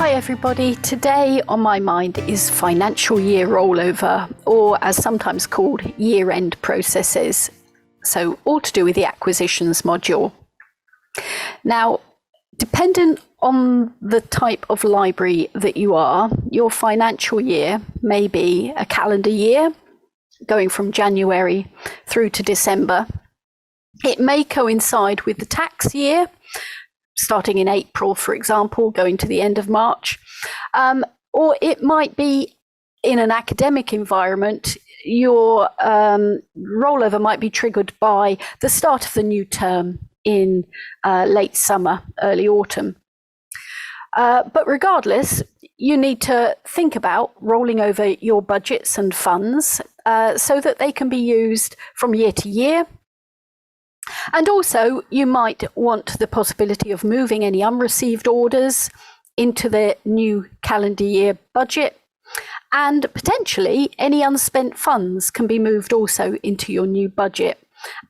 Hi everybody, today on my mind is Financial Year Rollover, or as sometimes called, year-end processes. So all to do with the acquisitions module. Now, dependent on the type of library that you are, your financial year may be a calendar year, going from January through to December. It may coincide with the tax year, starting in April, for example, going to the end of March. Or it might be in an academic environment, your rollover might be triggered by the start of the new term in late summer, early autumn. But regardless, you need to think about rolling over your budgets and funds so that they can be used from year to year. And also, you might want the possibility of moving any unreceived orders into the new calendar year budget, and potentially any unspent funds can be moved also into your new budget.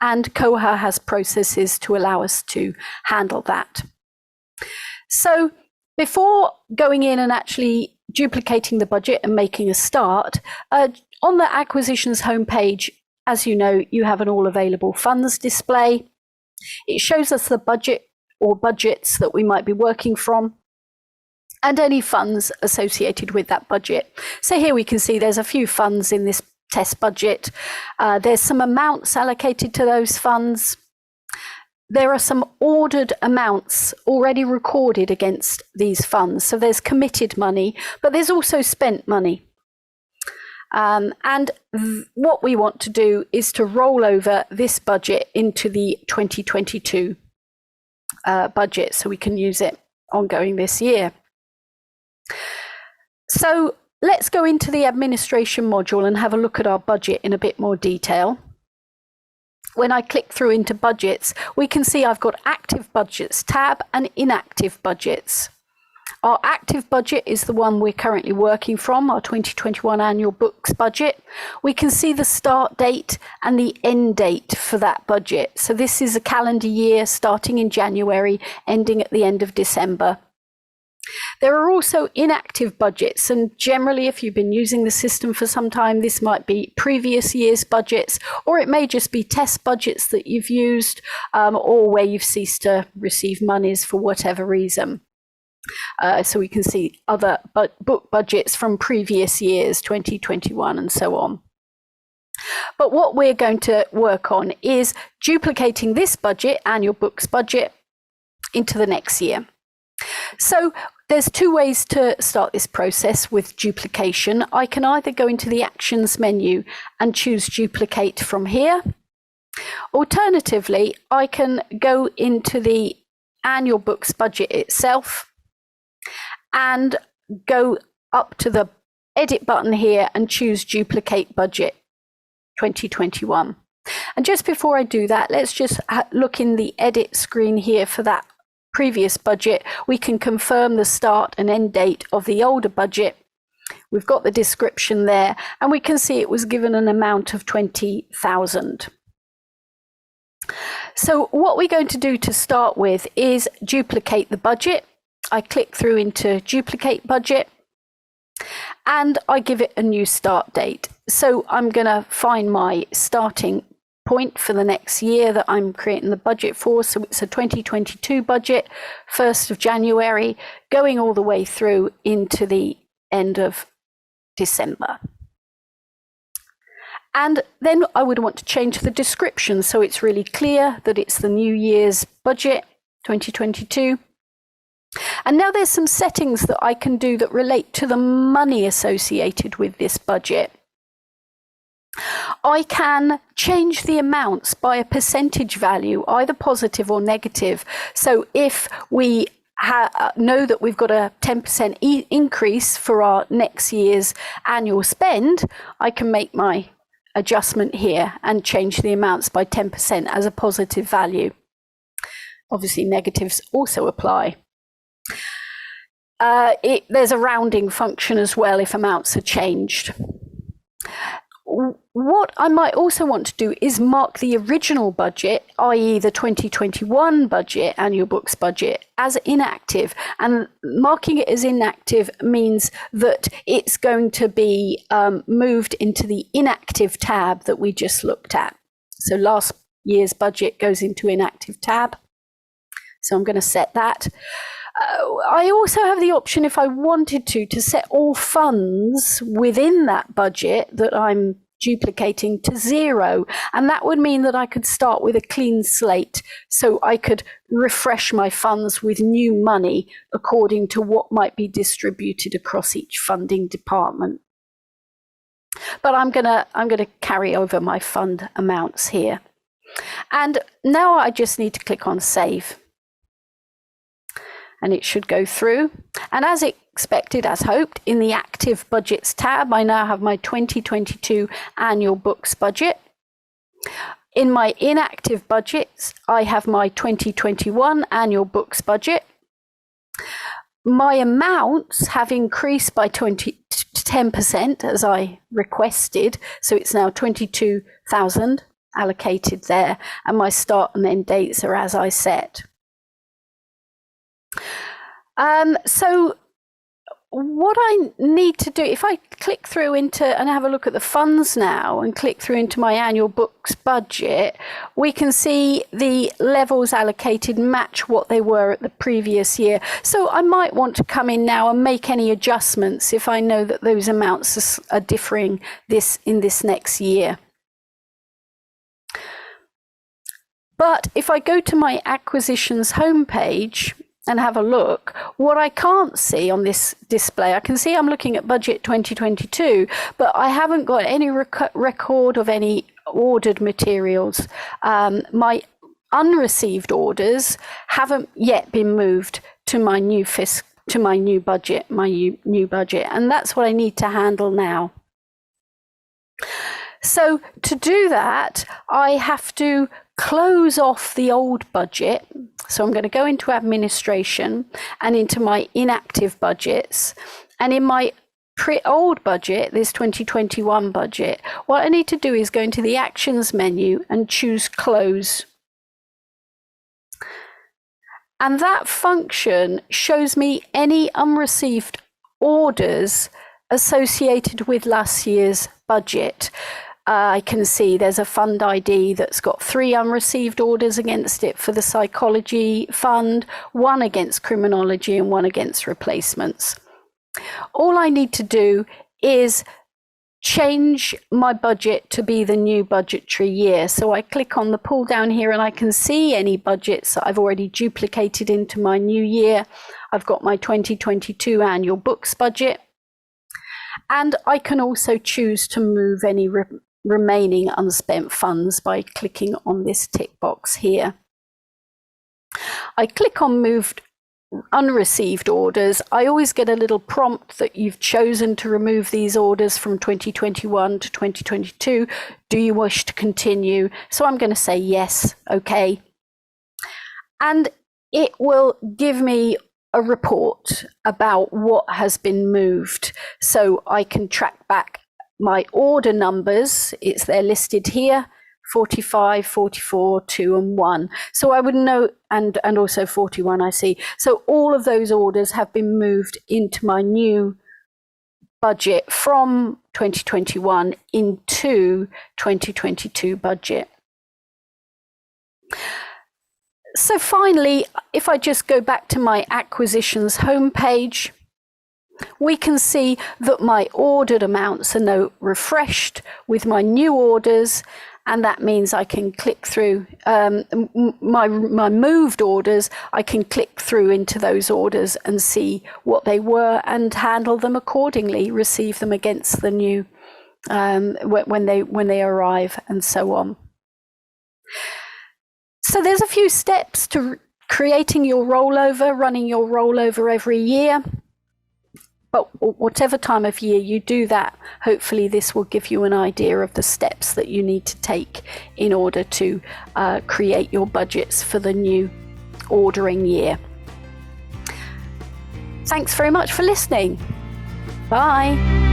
And Koha has processes to allow us to handle that. So before going in and actually duplicating the budget and making a start, on the acquisitions homepage, as you know, you have an all available funds display. It shows us the budget or budgets that we might be working from and any funds associated with that budget. So here we can see there's a few funds in this test budget. There's some amounts allocated to those funds. There are some ordered amounts already recorded against these funds. So there's committed money, but there's also spent money. And what we want to do is to roll over this budget into the 2022 budget so we can use it ongoing this year. So let's go into the administration module and have a look at our budget in a bit more detail. When I click through into budgets, we can see I've got active budgets tab and inactive budgets. Our active budget is the one we're currently working from, our 2021 annual books budget. We can see the start date and the end date for that budget. So this is a calendar year starting in January, ending at the end of December. There are also inactive budgets, and generally if you've been using the system for some time, this might be previous year's budgets, or it may just be test budgets that you've used, or where you've ceased to receive monies for whatever reason. So we can see other book budgets from previous years, 2021 and so on. But what we're going to work on is duplicating this budget, annual books budget, into the next year. So there's two ways to start this process with duplication. I can either go into the Actions menu and choose Duplicate from here. Alternatively, I can go into the annual books budget itself and go up to the Edit button here and choose Duplicate Budget 2021. And just before I do that, let's just look in the Edit screen here for that previous budget. We can confirm the start and end date of the older budget. We've got the description there, and we can see it was given an amount of 20,000. So what we're going to do to start with is duplicate the budget. I click through into Duplicate Budget and I give it a new start date. So I'm going to find my starting point for the next year that I'm creating the budget for. So it's a 2022 budget, 1st of January, going all the way through into the end of December. And then I would want to change the description so it's really clear that it's the new year's budget, 2022. And now there's some settings that I can do that relate to the money associated with this budget. I can change the amounts by a percentage value, either positive or negative. So if we know that we've got a 10% increase for our next year's annual spend, I can make my adjustment here and change the amounts by 10% as a positive value. Obviously, negatives also apply. There's a rounding function as well if amounts are changed. what I might also want to do is mark the original budget, i.e. the 2021 budget, annual books budget, as inactive. And marking it as inactive means that it's going to be moved into the inactive tab that we just looked at. So last year's budget goes into inactive tab. So I'm going to set that. I also have the option, if I wanted to set all funds within that budget that I'm duplicating to 0. And that would mean that I could start with a clean slate. So I could refresh my funds with new money according to what might be distributed across each funding department. But I'm gonna carry over my fund amounts here. And now I just need to click on Save. And it should go through. And as expected, as hoped, in the Active Budgets tab, I now have my 2022 annual books budget. In my inactive budgets, I have my 2021 annual books budget. My amounts have increased by 10% as I requested. So it's now 22,000 allocated there. And my start and end dates are as I set. So what I need to do, if I click through into and have a look at the funds now and click through into my annual books budget, we can see the levels allocated match what they were at the previous year. So I might want to come in now and make any adjustments if I know that those amounts are differing in this next year. But if I go to my acquisitions homepage and have a look, what I can't see on this display, I can see I'm looking at budget 2022, but I haven't got any record of any ordered materials. My unreceived orders haven't yet been moved to my new budget, and that's what I need to handle now. So to do that, I have to close off the old budget. So I'm going to go into administration and into my inactive budgets. And in my old budget, this 2021 budget, what I need to do is go into the actions menu and choose close. And that function shows me any unreceived orders associated with last year's budget. I can see there's a fund ID that's got 3 unreceived orders against it for the psychology fund, 1 against criminology and 1 against replacements. All I need to do is change my budget to be the new budgetary year. So I click on the pull down here and I can see any budgets that I've already duplicated into my new year. I've got my 2022 annual books budget. And I can also choose to move any remaining unspent funds by clicking on this tick box here. I click on moved unreceived orders. I always get a little prompt that you've chosen to remove these orders from 2021 to 2022. Do you wish to continue? So I'm going to say yes, okay. And it will give me a report about what has been moved. So I can track back my order numbers. They're listed here, 45, 44, 2 and 1. So I would know, and also 41 I see. So all of those orders have been moved into my new budget from 2021 into 2022 budget. So finally, if I just go back to my acquisitions homepage, we can see that my ordered amounts are now refreshed with my new orders, and that means I can click through my moved orders. I can click through into those orders and see what they were and handle them accordingly, receive them against the new when they arrive, and so on. So there's a few steps to creating your rollover, running your rollover every year. But whatever time of year you do that, hopefully this will give you an idea of the steps that you need to take in order to create your budgets for the new ordering year. Thanks very much for listening. Bye.